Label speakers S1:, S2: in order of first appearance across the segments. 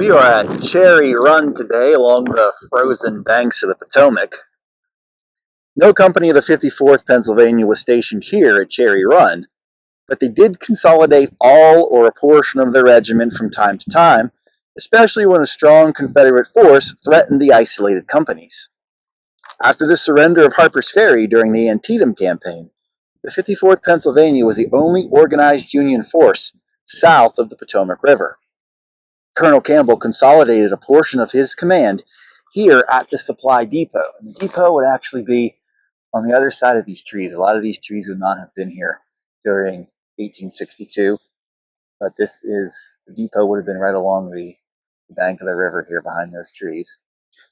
S1: We are at Cherry Run today along the frozen banks of the Potomac. No company of the 54th Pennsylvania was stationed here at Cherry Run, but they did consolidate all or a portion of their regiment from time to time, especially when a strong Confederate force threatened the isolated companies. After the surrender of Harper's Ferry during the Antietam campaign, the 54th Pennsylvania was the only organized Union force south of the Potomac River. Colonel Campbell consolidated a portion of his command here at the supply depot. And the depot would actually be on the other side of these trees. A lot of these trees would not have been here during 1862, but the depot would have been right along the bank of the river here behind those trees.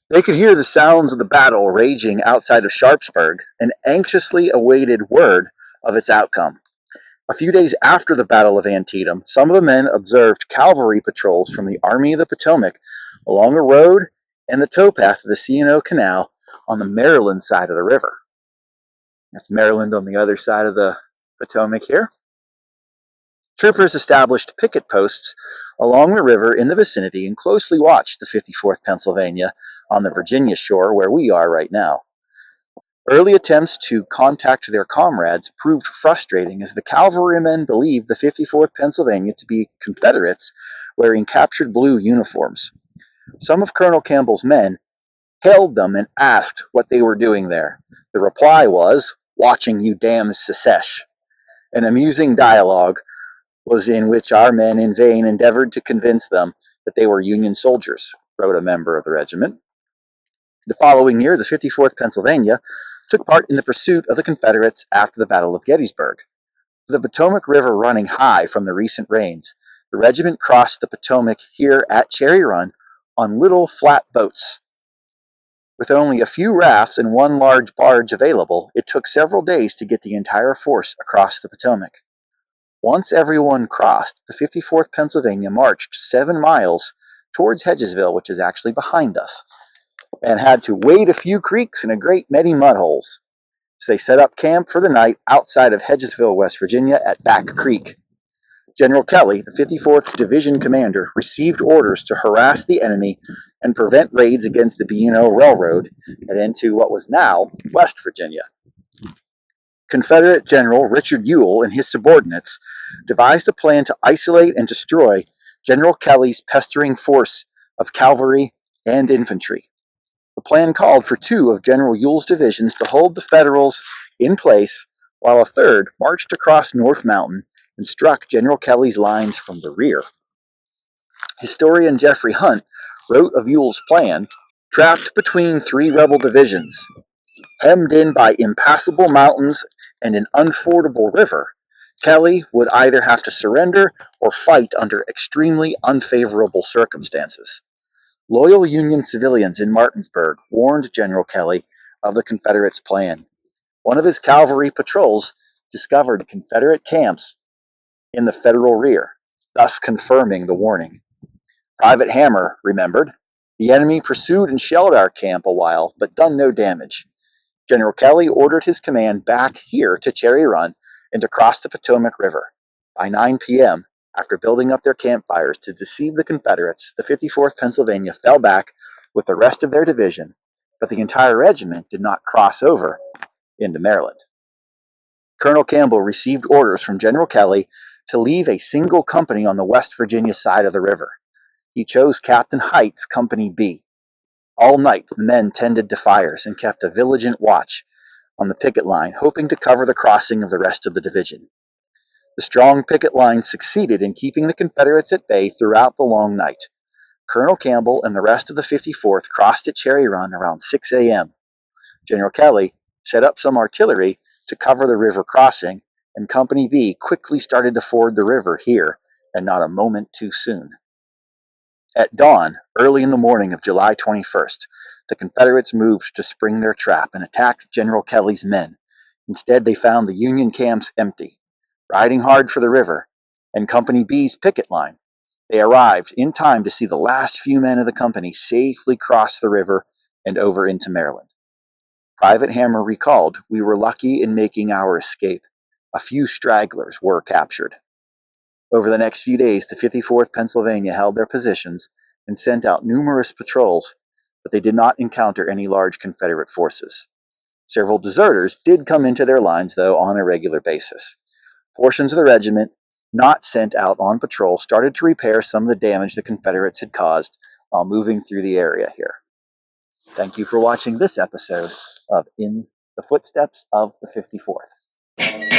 S1: They could hear the sounds of the battle raging outside of Sharpsburg and anxiously awaited word of its outcome. A few days after the Battle of Antietam, some of the men observed cavalry patrols from the Army of the Potomac along a road and the towpath of the C&O Canal on the Maryland side of the river. That's Maryland on the other side of the Potomac here. Troopers established picket posts along the river in the vicinity and closely watched the 54th Pennsylvania on the Virginia shore where we are right now. Early attempts to contact their comrades proved frustrating as the cavalrymen believed the 54th Pennsylvania to be Confederates wearing captured blue uniforms. Some of Colonel Campbell's men hailed them and asked what they were doing there. The reply was, "Watching you damned secesh." An amusing dialogue was in which our men in vain endeavored to convince them that they were Union soldiers, wrote a member of the regiment. The following year, the 54th Pennsylvania took part in the pursuit of the Confederates after the Battle of Gettysburg. With the Potomac River running high from the recent rains, the regiment crossed the Potomac here at Cherry Run on little flat boats. With only a few rafts and one large barge available, it took several days to get the entire force across the Potomac. Once everyone crossed, the 54th Pennsylvania marched 7 miles towards Hedgesville, which is actually behind us, and had to wade a few creeks and a great many mud holes. So they set up camp for the night outside of Hedgesville, West Virginia at Back Creek. General Kelly, the 54th Division commander, received orders to harass the enemy and prevent raids against the B&O Railroad and into what was now West Virginia. Confederate General Richard Ewell and his subordinates devised a plan to isolate and destroy General Kelly's pestering force of cavalry and infantry. The plan called for 2 of General Ewell's divisions to hold the Federals in place, while a third marched across North Mountain and struck General Kelly's lines from the rear. Historian Jeffrey Hunt wrote of Ewell's plan, trapped between 3 rebel divisions, hemmed in by impassable mountains and an unfordable river, Kelly would either have to surrender or fight under extremely unfavorable circumstances. Loyal Union civilians in Martinsburg warned General Kelly of the Confederates' plan. One of his cavalry patrols discovered Confederate camps in the Federal rear, thus confirming the warning. Private Hammer remembered, "The enemy pursued and shelled our camp a while, but done no damage." General Kelly ordered his command back here to Cherry Run and to cross the Potomac River. By 9 p.m., after building up their campfires to deceive the Confederates, the 54th Pennsylvania fell back with the rest of their division, but the entire regiment did not cross over into Maryland. Colonel Campbell received orders from General Kelly to leave a single company on the West Virginia side of the river. He chose Captain Height's Company B. All night, the men tended to fires and kept a vigilant watch on the picket line, hoping to cover the crossing of the rest of the division. The strong picket line succeeded in keeping the Confederates at bay throughout the long night. Colonel Campbell and the rest of the 54th crossed at Cherry Run around 6 a.m. General Kelly set up some artillery to cover the river crossing, and Company B quickly started to ford the river here, and not a moment too soon. At dawn, early in the morning of July 21st, the Confederates moved to spring their trap and attacked General Kelly's men. Instead, they found the Union camps empty. Riding hard for the river and Company B's picket line, they arrived in time to see the last few men of the company safely cross the river and over into Maryland. Private Hammer recalled, "We were lucky in making our escape. A few stragglers were captured." Over the next few days, the 54th Pennsylvania held their positions and sent out numerous patrols, but they did not encounter any large Confederate forces. Several deserters did come into their lines, though, on a regular basis. Portions of the regiment not sent out on patrol started to repair some of the damage the Confederates had caused while moving through the area here. Thank you for watching this episode of In the Footsteps of the 54th.